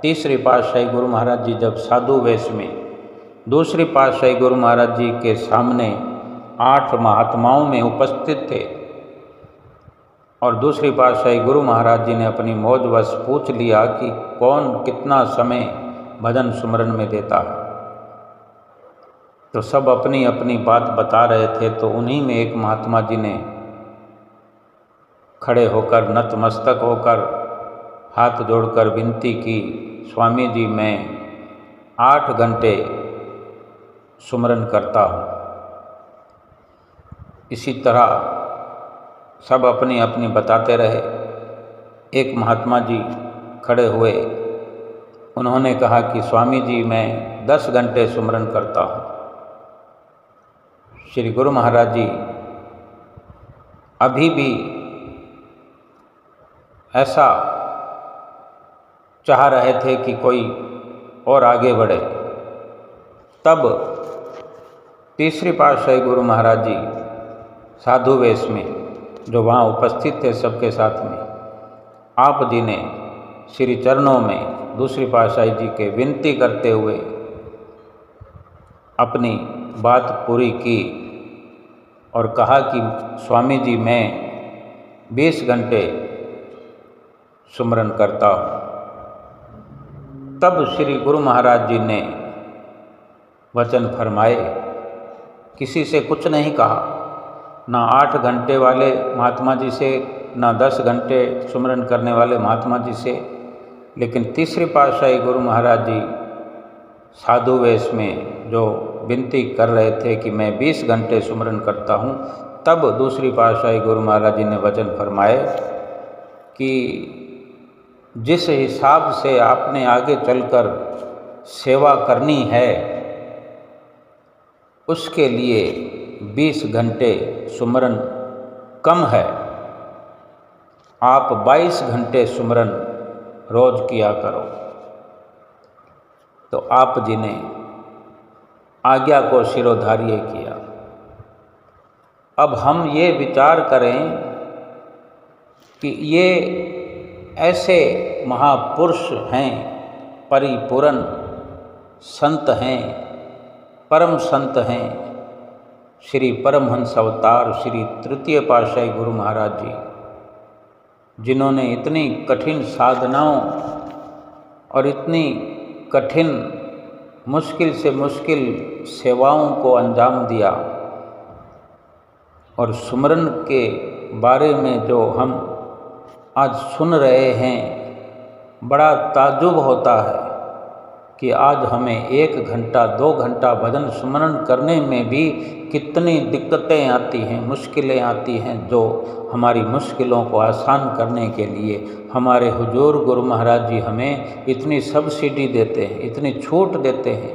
तीसरी पातशाही गुरु महाराज जी जब साधु वेश में दूसरी पातशाही गुरु महाराज जी के सामने 8 महात्माओं में उपस्थित थे और दूसरी पातशाही गुरु महाराज जी ने अपनी मौजवश पूछ लिया कि कौन कितना समय भजन सुमरन में देता है, तो सब अपनी अपनी बात बता रहे थे। तो उन्हीं में एक महात्मा जी ने खड़े होकर नतमस्तक होकर हाथ जोड़कर विनती की, स्वामी जी मैं 8 घंटे सुमरन करता हूँ। इसी तरह सब अपनी अपनी बताते रहे। एक महात्मा जी खड़े हुए, उन्होंने कहा कि स्वामी जी मैं 10 घंटे सुमरन करता हूँ। श्री गुरु महाराज जी अभी भी ऐसा चाह रहे थे कि कोई और आगे बढ़े। तब तीसरी पातशाही गुरु महाराज जी साधु वेश में जो वहाँ उपस्थित थे सबके साथ में, आप जी ने श्री चरणों में दूसरी पातशाही जी के विनती करते हुए अपनी बात पूरी की और कहा कि स्वामी जी मैं 20 घंटे सुमरन करता हूँ। तब श्री गुरु महाराज जी ने वचन फरमाए, किसी से कुछ नहीं कहा, ना 8 घंटे वाले महात्मा जी से, ना 10 घंटे सुमरन करने वाले महात्मा जी से, लेकिन तीसरी पातशाही गुरु महाराज जी साधु वेश में जो विनती कर रहे थे कि मैं 20 घंटे सुमरन करता हूँ, तब दूसरी पातशाही गुरु महाराज जी ने वचन फरमाए कि जिस हिसाब से आपने आगे चलकर सेवा करनी है उसके लिए 20 घंटे सुमरन कम है, आप 22 घंटे सुमरन रोज किया करो। तो आप जी ने आज्ञा को शिरोधार्य किया। अब हम ये विचार करें कि ये ऐसे महापुरुष हैं, परिपूर्ण संत हैं, परम संत हैं, श्री परमहंस अवतार श्री तृतीय पातशाही गुरु महाराज जी, जिन्होंने इतनी कठिन साधनाओं और इतनी कठिन मुश्किल से मुश्किल सेवाओं को अंजाम दिया। और सुमरन के बारे में जो हम आज सुन रहे हैं, बड़ा ताज्जुब होता है कि आज हमें 1 घंटा 2 घंटा भजन सुमरन करने में भी कितनी दिक्कतें आती हैं, मुश्किलें आती हैं, जो हमारी मुश्किलों को आसान करने के लिए हमारे हुजूर गुरु महाराज जी हमें इतनी सब्सिडी देते हैं, इतनी छूट देते हैं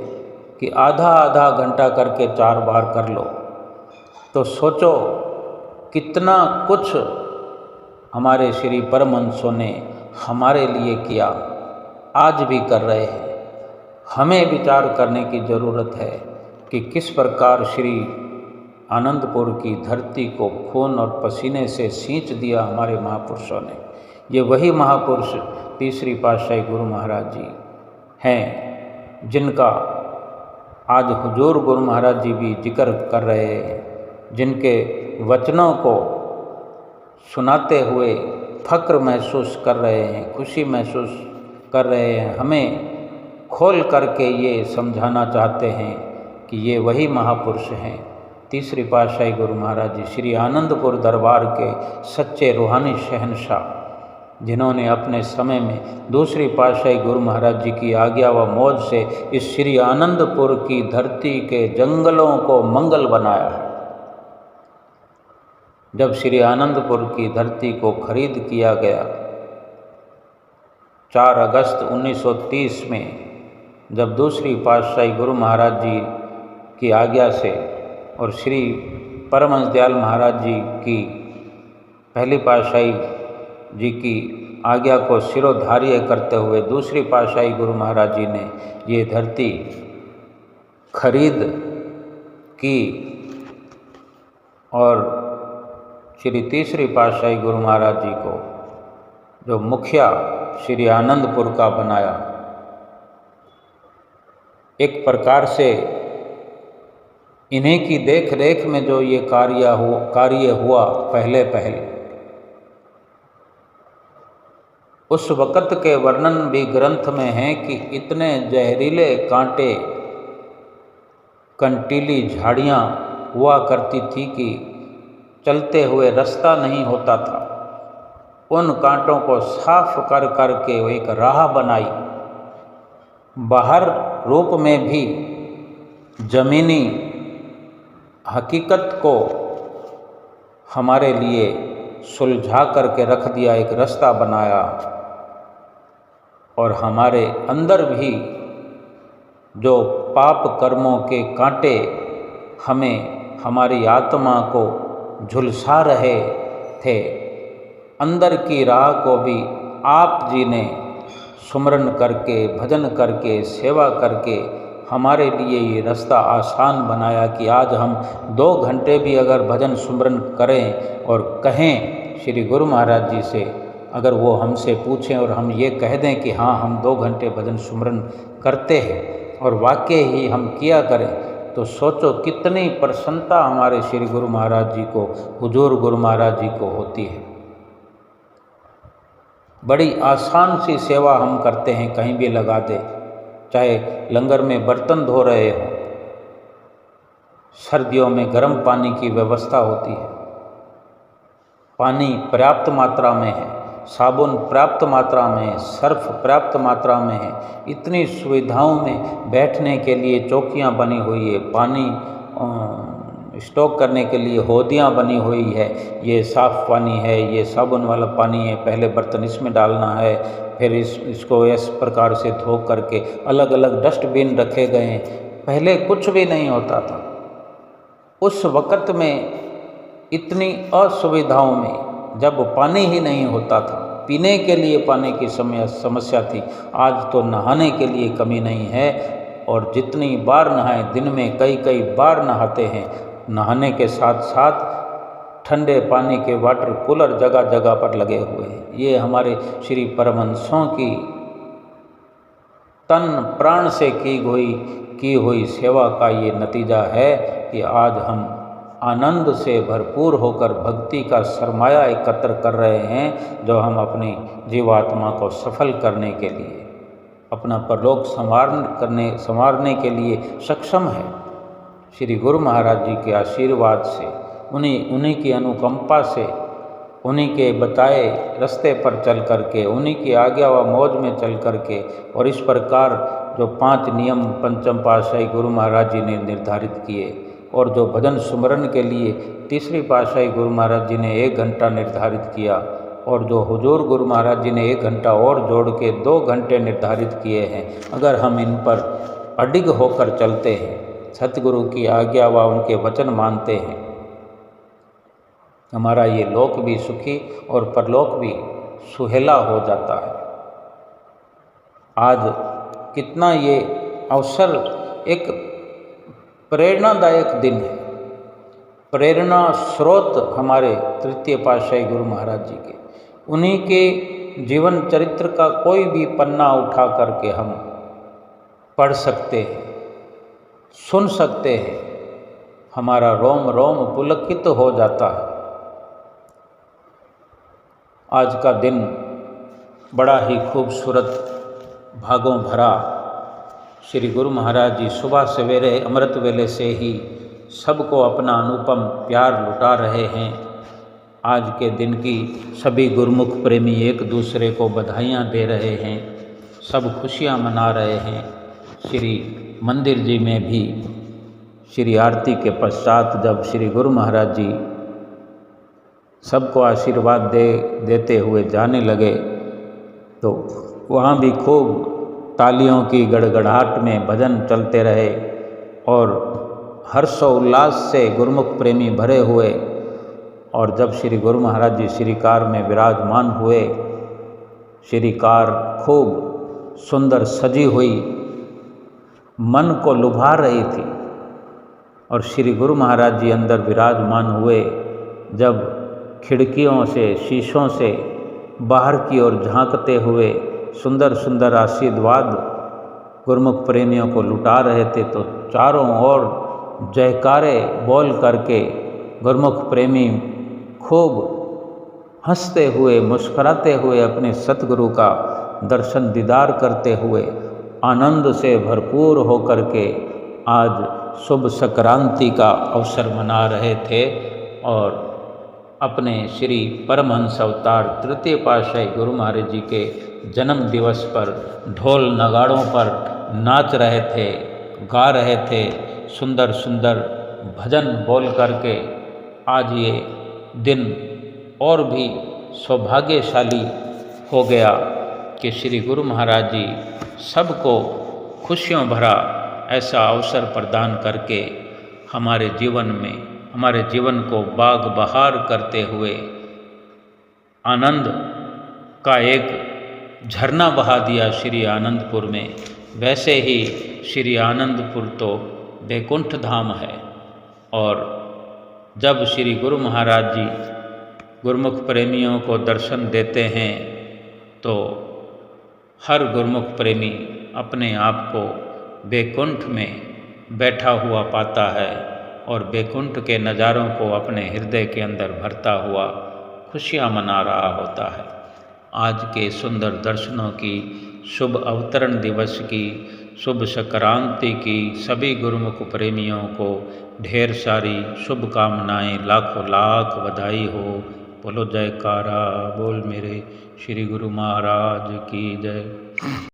कि आधा आधा घंटा करके 4 बार कर लो। तो सोचो कितना कुछ हमारे श्री परमहंसों ने हमारे लिए किया, आज भी कर रहे हैं। हमें विचार करने की ज़रूरत है कि किस प्रकार श्री आनंदपुर की धरती को खून और पसीने से सींच दिया हमारे महापुरुषों ने। ये वही महापुरुष तीसरी पातशाही गुरु महाराज जी हैं, जिनका आज हुजूर गुरु महाराज जी भी जिक्र कर रहे हैं, जिनके वचनों को सुनाते हुए फ़क्र महसूस कर रहे हैं, खुशी महसूस कर रहे हैं। हमें खोल करके ये समझाना चाहते हैं कि ये वही महापुरुष हैं, तीसरी पातशाही गुरु महाराज जी, श्री आनंदपुर दरबार के सच्चे रूहानी शहंशाह, जिन्होंने अपने समय में दूसरी पातशाही गुरु महाराज जी की आज्ञा व मौज से इस श्री आनंदपुर की धरती के जंगलों को मंगल बनाया है। जब श्री आनंदपुर की धरती को खरीद किया गया 4 अगस्त 1930 में, जब दूसरी पातशाही गुरु महाराज जी की आज्ञा से और श्री परमहंस दयाल महाराज जी की पहली पातशाही जी की आज्ञा को शिरोधार्य करते हुए दूसरी पातशाही गुरु महाराज जी ने ये धरती खरीद की और श्री तीसरी पातशाही गुरु महाराज जी को जो मुखिया श्री आनंदपुर का बनाया। एक प्रकार से इन्हीं की देख रेख में जो ये कार्य हुआ पहले उस वक़्त के वर्णन भी ग्रंथ में हैं कि इतने जहरीले कांटे, कंटीली झाड़ियाँ हुआ करती थी कि चलते हुए रास्ता नहीं होता था। उन कांटों को साफ कर करके एक राह बनाई। बाहर रूप में भी ज़मीनी हकीकत को हमारे लिए सुलझा करके रख दिया, एक रास्ता बनाया। और हमारे अंदर भी जो पाप कर्मों के कांटे हमें, हमारी आत्मा को झुलसा रहे थे, अंदर की राह को भी आप जी ने सुमरन करके, भजन करके, सेवा करके हमारे लिए ये रास्ता आसान बनाया कि आज हम 2 घंटे भी अगर भजन सुमरन करें और कहें श्री गुरु महाराज जी से अगर वो हमसे पूछें और हम ये कह दें कि हाँ हम 2 घंटे भजन सुमरन करते हैं और वाकई ही हम किया करें, तो सोचो कितनी प्रसन्नता हमारे श्री गुरु महाराज जी को, हुजूर गुरु महाराज जी को होती है। बड़ी आसान सी सेवा हम करते हैं, कहीं भी लगा दे, चाहे लंगर में बर्तन धो रहे हों, सर्दियों में गर्म पानी की व्यवस्था होती है, पानी पर्याप्त मात्रा में है, साबुन पर्याप्त मात्रा में है, सर्फ पर्याप्त मात्रा में है, इतनी सुविधाओं में बैठने के लिए चौकियां बनी हुई है, पानी स्टॉक करने के लिए होदियाँ बनी हुई है, ये साफ़ पानी है, ये साबुन वाला पानी है, पहले बर्तन इसमें डालना है, फिर इसको इस प्रकार से धो करके अलग अलग डस्टबिन रखे गए हैं। पहले कुछ भी नहीं होता था। उस वक़्त में इतनी असुविधाओं में जब पानी ही नहीं होता था, पीने के लिए पानी की समस्या थी, आज तो नहाने के लिए कमी नहीं है, और जितनी बार नहाएं, दिन में कई कई बार नहाते हैं। नहाने के साथ साथ ठंडे पानी के वाटर कूलर जगह जगह पर लगे हुए हैं। ये हमारे श्री परमहंसों की तन प्राण से की हुई सेवा का ये नतीजा है कि आज हम आनंद से भरपूर होकर भक्ति का सरमाया एकत्र कर रहे हैं, जो हम अपनी जीवात्मा को सफल करने के लिए, अपना परलोक संवारने के लिए सक्षम है। श्री गुरु महाराज जी के आशीर्वाद से, उन्हीं की अनुकंपा से, उन्हीं के बताए रास्ते पर चल करके, उन्हीं की आज्ञा व मौज में चल करके, और इस प्रकार जो 5 नियम पंचम पातशाही गुरु महाराज जी ने निर्धारित किए, और जो भजन सुमरन के लिए तीसरी पातशाही गुरु महाराज जी ने 1 घंटा निर्धारित किया, और जो हुजूर गुरु महाराज जी ने 1 घंटा और जोड़ के 2 घंटे निर्धारित किए हैं, अगर हम इन पर अडिग होकर चलते हैं, सतगुरु की आज्ञा व उनके वचन मानते हैं, हमारा ये लोक भी सुखी और परलोक भी सुहेला हो जाता है। आज कितना ये अवसर, एक प्रेरणादायक दिन है, प्रेरणा स्रोत हमारे तृतीय पातशाही गुरु महाराज जी के, उन्हीं के जीवन चरित्र का कोई भी पन्ना उठा करके हम पढ़ सकते हैं, सुन सकते हैं, हमारा रोम रोम पुलकित हो जाता है। आज का दिन बड़ा ही खूबसूरत भागों भरा, श्री गुरु महाराज जी सुबह सवेरे अमृत वेले से ही सबको अपना अनुपम प्यार लुटा रहे हैं। आज के दिन की सभी गुरुमुख प्रेमी एक दूसरे को बधाइयाँ दे रहे हैं, सब खुशियाँ मना रहे हैं। श्री मंदिर जी में भी श्री आरती के पश्चात जब श्री गुरु महाराज जी सबको आशीर्वाद देते हुए जाने लगे, तो वहाँ भी खूब तालियों की गड़गड़ाहट में भजन चलते रहे, और हर्षोल्लास से गुरुमुख प्रेमी भरे हुए। और जब श्री गुरु महाराज जी श्री कार में विराजमान हुए, श्री कार खूब सुंदर सजी हुई, मन को लुभा रही थी, और श्री गुरु महाराज जी अंदर विराजमान हुए। जब खिड़कियों से, शीशों से बाहर की ओर झांकते हुए सुंदर सुंदर आशीर्वाद गुरुमुख प्रेमियों को लुटा रहे थे, तो चारों ओर जयकारे बोल करके गुरुमुख प्रेमी खूब हंसते हुए, मुस्कुराते हुए अपने सतगुरु का दर्शन दीदार करते हुए आनंद से भरपूर होकर के आज शुभ संक्रांति का अवसर मना रहे थे, और अपने श्री परमहंस अवतार तृतीय पातशाही गुरु महाराज जी के जन्म दिवस पर ढोल नगाड़ों पर नाच रहे थे, गा रहे थे, सुंदर सुंदर भजन बोल करके। आज ये दिन और भी सौभाग्यशाली हो गया कि श्री गुरु महाराज जी सबको खुशियों भरा ऐसा अवसर प्रदान करके हमारे जीवन को बाग बहार करते हुए आनंद का एक झरना बहा दिया श्री आनंदपुर में। वैसे ही श्री आनंदपुर तो वैकुंठ धाम है, और जब श्री गुरु महाराज जी गुरुमुख प्रेमियों को दर्शन देते हैं तो हर गुरुमुख प्रेमी अपने आप को बैकुंठ में बैठा हुआ पाता है और बैकुंठ के नज़ारों को अपने हृदय के अंदर भरता हुआ खुशियाँ मना रहा होता है। आज के सुंदर दर्शनों की, शुभ अवतरण दिवस की, शुभ संक्रांति की सभी गुरुमुख प्रेमियों को ढेर सारी शुभकामनाएँ, लाखों लाख बधाई हो। बोलो जयकारा, बोल मेरे श्री गुरु महाराज की जय।